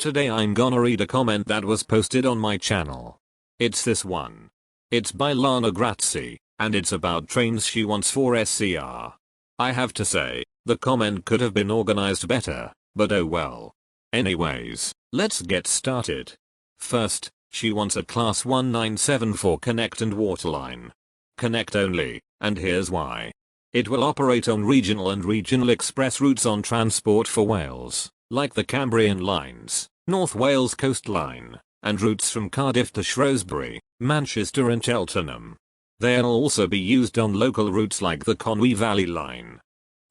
Today I'm gonna read a comment that was posted on my channel. It's this one. It's by Lana Graci, and it's about trains she wants for SCR. I have to say, the comment could have been organized better, but oh well. Anyways, let's get started. First, she wants a Class 1974 Connect and Waterline. Connect only, and here's why. It will operate on regional and regional express routes on Transport for Wales, like the Cambrian lines, North Wales Coast Line, and routes from Cardiff to Shrewsbury, Manchester and Cheltenham. They'll also be used on local routes like the Conwy Valley Line.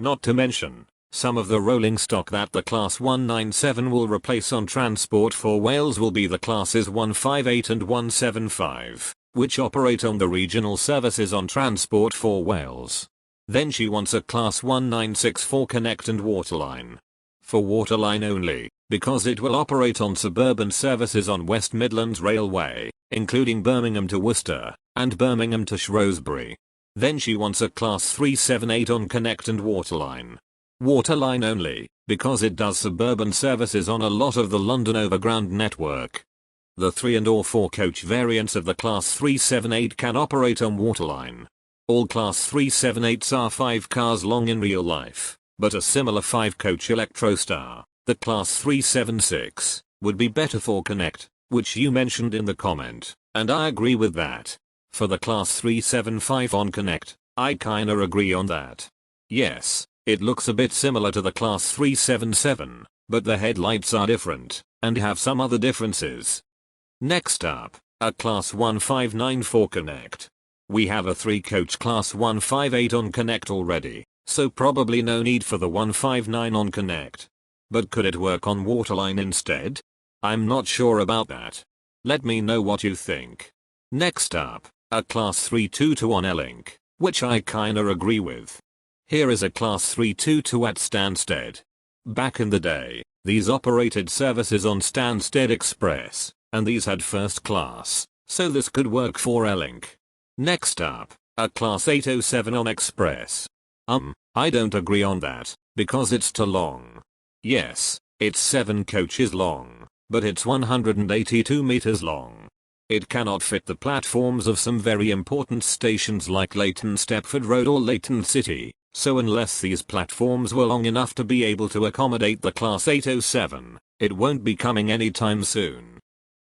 Not to mention, some of the rolling stock that the Class 197 will replace on Transport for Wales will be the Classes 158 and 175, which operate on the regional services on Transport for Wales. Then she wants a Class 1964 Connect and Waterline. For Waterline only, because it will operate on suburban services on West Midlands Railway, including Birmingham to Worcester, and Birmingham to Shrewsbury. Then she wants a Class 378 on Connect and Waterline. Waterline only, because it does suburban services on a lot of the London Overground network. The 3 and or 4 coach variants of the Class 378 can operate on Waterline. All Class 378s are 5 cars long in real life, but a similar 5-coach Electrostar, the Class 376, would be better for Connect, which you mentioned in the comment, and I agree with that. For the Class 375 on Connect, I kinda agree on that. Yes, it looks a bit similar to the Class 377, but the headlights are different, and have some other differences. Next up, a Class 1594 Connect. We have a 3-coach Class 158 on Connect already, so probably no need for the 159 on Connect. But could it work on Waterline instead? I'm not sure about that. Let me know what you think. Next up, a Class 322 on L-Link, which I kinda agree with. Here is a Class 322 at Stansted. Back in the day, these operated services on Stansted Express, and these had first class, so this could work for L-Link. Next up, a Class 807 on Express. I don't agree on that, because it's too long. Yes, it's 7 coaches long, but it's 182 meters long. It cannot fit the platforms of some very important stations like Leighton Stepford Road or Leighton City, so unless these platforms were long enough to be able to accommodate the Class 807, it won't be coming anytime soon.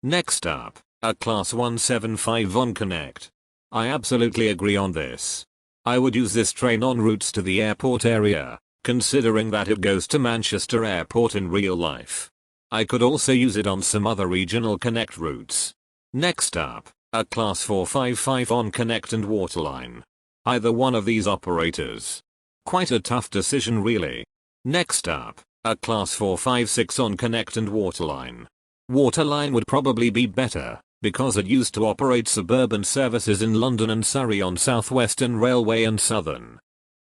Next up, a Class 175 on Connect. I absolutely agree on this. I would use this train on routes to the airport area, considering that it goes to Manchester Airport in real life. I could also use it on some other regional Connect routes. Next up, a Class 455 on Connect and Waterline. Either one of these operators. Quite a tough decision really. Next up, a Class 456 on Connect and Waterline. Waterline would probably be better, because it used to operate suburban services in London and Surrey on South Western Railway and Southern.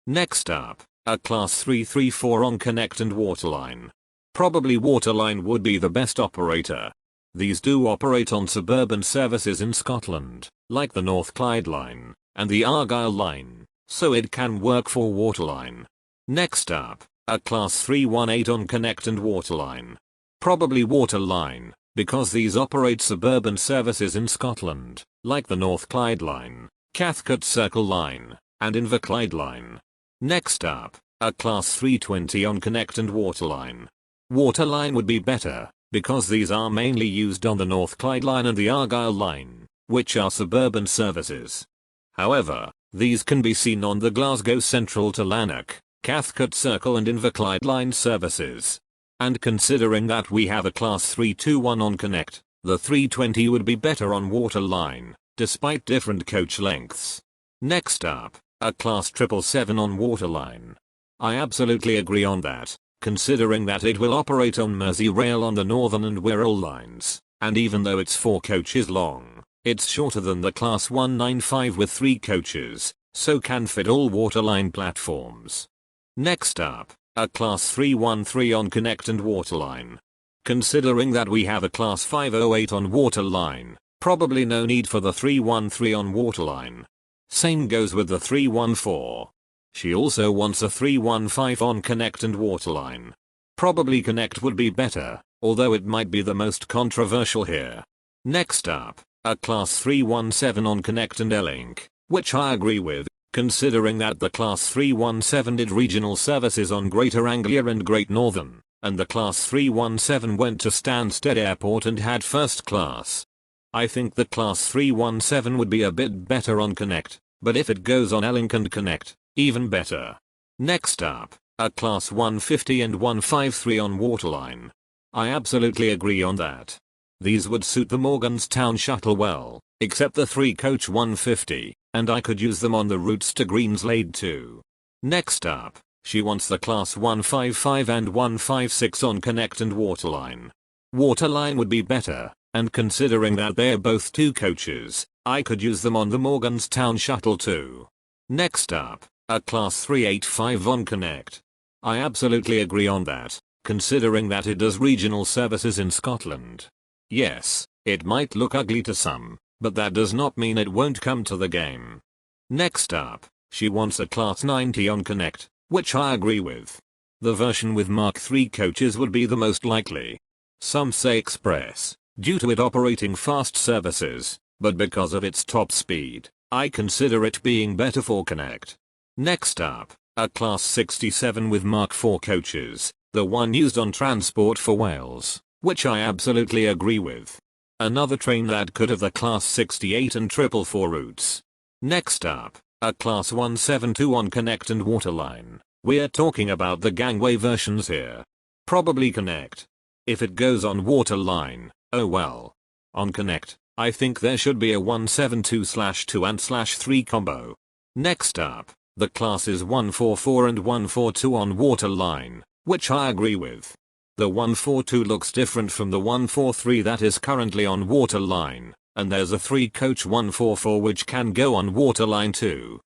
Next up, a Class 334 on Connect and Waterline. Probably Waterline would be the best operator. These do operate on suburban services in Scotland, like the North Clyde Line, and the Argyll Line, so it can work for Waterline. Next up, a Class 318 on Connect and Waterline. Probably Waterline, because these operate suburban services in Scotland, like the North Clyde Line, Cathcart Circle Line, and Inverclyde Line. Next up, a Class 320 on Connect and Waterline. Waterline would be better, because these are mainly used on the North Clyde Line and the Argyll Line, which are suburban services. However, these can be seen on the Glasgow Central to Lanark, Cathcart Circle and Inverclyde Line services. And considering that we have a Class 321 on Connect, the 320 would be better on Waterline, despite different coach lengths. Next up, a Class 777 on Waterline. I absolutely agree on that, considering that it will operate on Merseyrail on the Northern and Wirral lines, and even though it's 4 coaches long, it's shorter than the Class 195 with 3 coaches, so can fit all Waterline platforms. Next up, a Class 313 on Connect and Waterline. Considering that we have a Class 508 on Waterline, probably no need for the 313 on Waterline. Same goes with the 314. She also wants a 315 on Connect and Waterline. Probably Connect would be better, although it might be the most controversial here. Next up, a Class 317 on Connect and L-Link, which I agree with, considering that the Class 317 did regional services on Greater Anglia and Great Northern, and the Class 317 went to Stansted Airport and had first class. I think the Class 317 would be a bit better on Connect, but if it goes on L-Link and Connect, even better. Next up, a Class 150 and 153 on Waterline. I absolutely agree on that. These would suit the Morganstown shuttle well, except the 3-coach 150, and I could use them on the routes to Greenslade too. Next up, she wants the Class 155 and 156 on Connect and Waterline. Waterline would be better, and considering that they're both 2 coaches, I could use them on the Morganstown shuttle too. Next up, a Class 385 on Connect. I absolutely agree on that, considering that it does regional services in Scotland. Yes, it might look ugly to some, but that does not mean it won't come to the game. Next up, she wants a Class 90 on Connect, which I agree with. The version with Mark III coaches would be the most likely. Some say Express, due to it operating fast services, but because of its top speed, I consider it being better for Connect. Next up, a Class 67 with Mark IV coaches, the one used on Transport for Wales, which I absolutely agree with. Another train that could have the Class 68 and 444 routes. Next up, a Class 172 on Connect and Waterline. We're talking about the gangway versions here. Probably Connect. If it goes on Waterline, oh well. On Connect, I think there should be a 172/2 and /3 combo. Next up, the classes 144 and 142 on Waterline, which I agree with. The 142 looks different from the 143 that is currently on Waterline, and there's a 3-coach 144 which can go on Waterline too.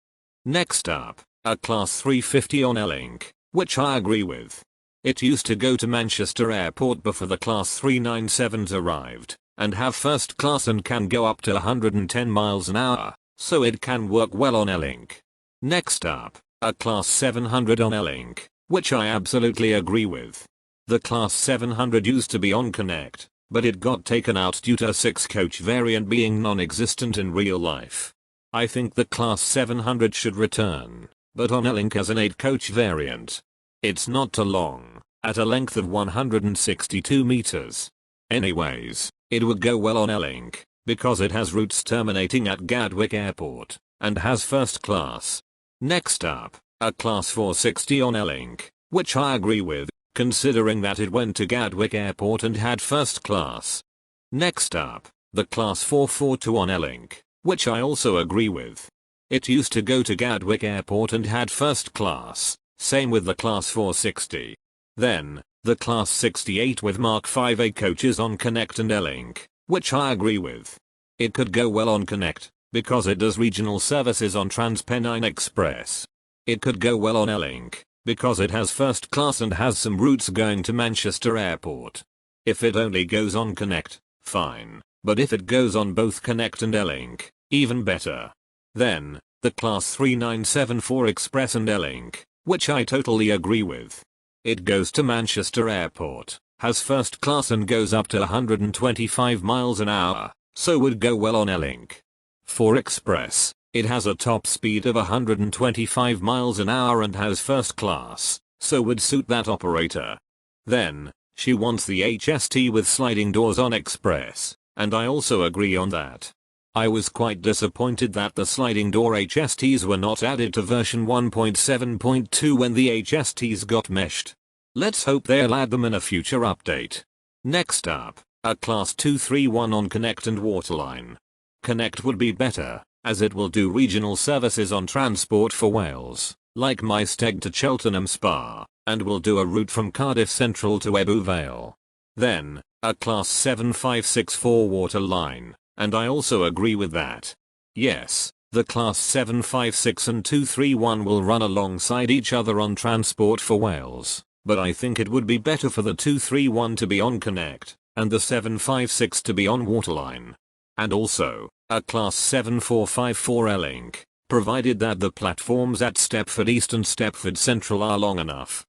Next up, a Class 350 on L-Link, which I agree with. It used to go to Manchester Airport before the Class 397s arrived, and have first class and can go up to 110 miles an hour, so it can work well on L-Link. Next up, a Class 700 on L-Link, which I absolutely agree with. The Class 700 used to be on Connect, but it got taken out due to a 6-coach variant being non-existent in real life. I think the Class 700 should return, but on L-Link as an 8-coach variant. It's not too long, at a length of 162 meters. Anyways, it would go well on L-Link, because it has routes terminating at Gatwick Airport, and has first class. Next up, a Class 460 on L-Link, which I agree with, considering that it went to Gatwick Airport and had first class. Next up, the Class 442 on L-Link, which I also agree with. It used to go to Gatwick Airport and had first class, same with the Class 460. Then, the Class 68 with Mark 5A coaches on Connect and L-Link, which I agree with. It could go well on Connect, because it does regional services on TransPennine Express. It could go well on L-Link, because it has first class and has some routes going to Manchester Airport. If it only goes on Connect, fine, but if it goes on both Connect and L-Link, even better. Then, the Class 397 for Express and L-Link, which I totally agree with. It goes to Manchester Airport, has first class and goes up to 125 miles an hour, so would go well on L-Link. For Express, it has a top speed of 125 miles an hour and has first class, so would suit that operator. Then, she wants the HST with sliding doors on Express, and I also agree on that. I was quite disappointed that the sliding door HSTs were not added to version 1.7.2 when the HSTs got meshed. Let's hope they'll add them in a future update. Next up, a Class 231 on Connect and Waterline. Connect would be better, as it will do regional services on Transport for Wales, like Maesteg to Cheltenham Spa, and will do a route from Cardiff Central to Ebbw Vale. Then, a Class 756 for Waterline, and I also agree with that. Yes, the Class 756 and 231 will run alongside each other on Transport for Wales, but I think it would be better for the 231 to be on Connect, and the 756 to be on Waterline. And also, a Class 745 for L-Link, provided that the platforms at Stepford East and Stepford Central are long enough.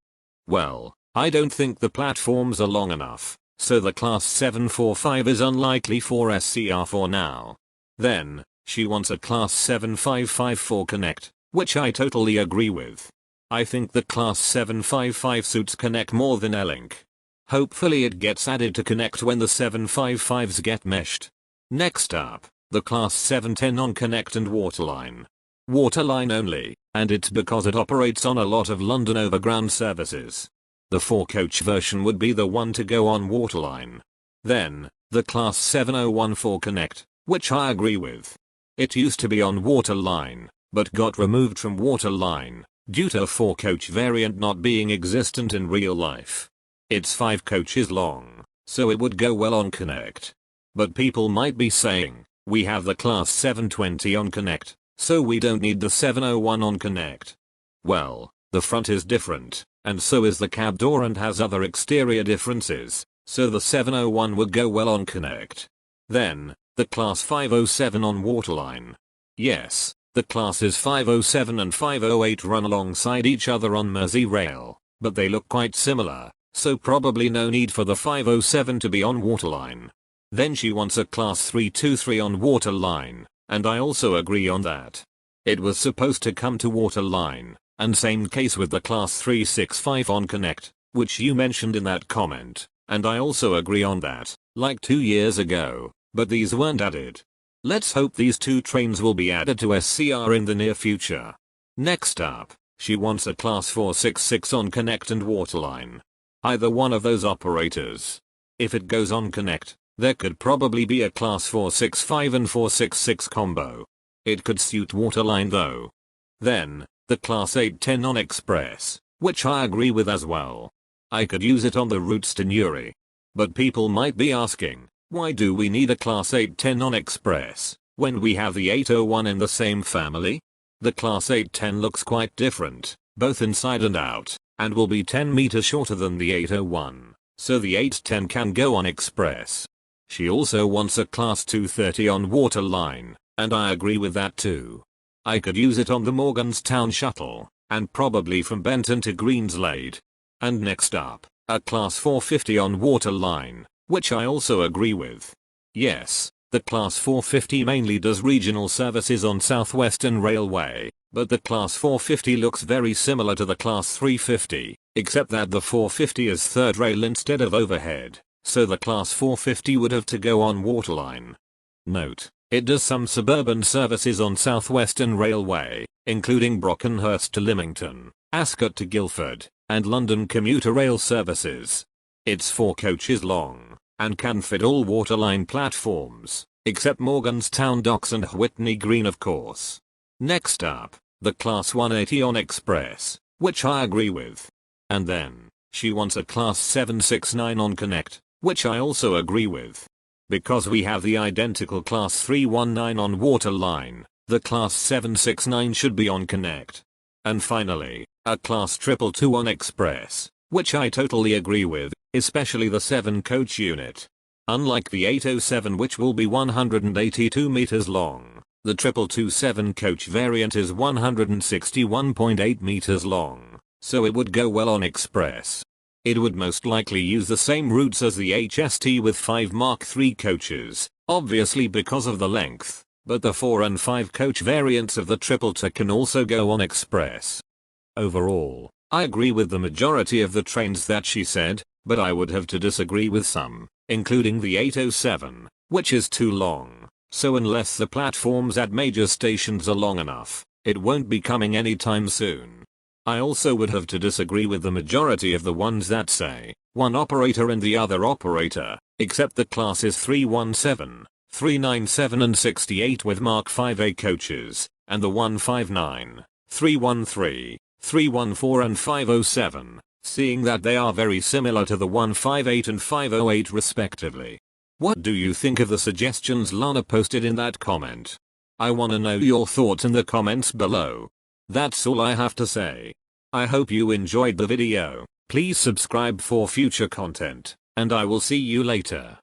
Well, I don't think the platforms are long enough, so the class 745 is unlikely for SCR for now. Then, she wants a class 7554 Connect, which I totally agree with. I think the class 755 suits Connect more than A-Link. Hopefully it gets added to Connect when the 755s get meshed. Next up, the class 710 on Connect and Waterline. Waterline only, and it's because it operates on a lot of London Overground services. The 4-coach version would be the one to go on Waterline. Then, the class 7014 Connect, which I agree with. It used to be on Waterline, but got removed from Waterline due to a 4-coach variant not being existent in real life. It's 5 coaches long, so it would go well on Connect. But people might be saying, we have the class 720 on Connect, so we don't need the 701 on Connect. Well, the front is different, and so is the cab door and has other exterior differences, so the 701 would go well on Connect. Then, the class 507 on Waterline. Yes, the classes 507 and 508 run alongside each other on Merseyrail, but they look quite similar, so probably no need for the 507 to be on Waterline. Then she wants a class 323 on Waterline, and I also agree on that. It was supposed to come to Waterline, and same case with the class 365 on Connect, which you mentioned in that comment, and I also agree on that, like 2 years ago, but these weren't added. Let's hope these 2 trains will be added to SCR in the near future. Next up, she wants a class 466 on Connect and Waterline. Either one of those operators. If it goes on Connect, there could probably be a class 465 and 466 combo. It could suit Waterline though. Then, the class 810 on Express, which I agree with as well. I could use it on the routes to Newry. But people might be asking, why do we need a class 810 on Express, when we have the 801 in the same family? The class 810 looks quite different, both inside and out, and will be 10 meters shorter than the 801, so the 810 can go on Express. She also wants a class 230 on Waterline, and I agree with that too. I could use it on the Morganstown shuttle, and probably from Benton to Greenslade. And next up, a class 450 on Waterline, which I also agree with. Yes, the class 450 mainly does regional services on Southwestern Railway, but the class 450 looks very similar to the class 350, except that the 450 is third rail instead of overhead, so the class 450 would have to go on Waterline. Note, it does some suburban services on Southwestern Railway, including Brockenhurst to Lymington, Ascot to Guildford, and London commuter rail services. It's 4 coaches long, and can fit all Waterline platforms, except Morganstown Docks and Whitney Green of course. Next up, the class 180 on Express, which I agree with. And then, she wants a class 769 on Connect, which I also agree with. Because we have the identical class 319 on Waterline, the class 769 should be on Connect. And finally, a class 222 on Express, which I totally agree with, especially the 7-coach unit. Unlike the 807 which will be 182 meters long, the 227 coach variant is 161.8 meters long, so it would go well on Express. It would most likely use the same routes as the HST with 5 Mark III coaches, obviously because of the length, but the 4 and 5 coach variants of the 222 can also go on Express. Overall, I agree with the majority of the trains that she said, but I would have to disagree with some, including the 807, which is too long, so unless the platforms at major stations are long enough, it won't be coming anytime soon. I also would have to disagree with the majority of the ones that say, one operator and the other operator, except the classes 317, 397 and 68 with Mark 5A coaches, and the 159, 313, 314 and 507, seeing that they are very similar to the 158 and 508 respectively. What do you think of the suggestions Lana posted in that comment? I wanna know your thoughts in the comments below. That's all I have to say. I hope you enjoyed the video. Please subscribe for future content, and I will see you later.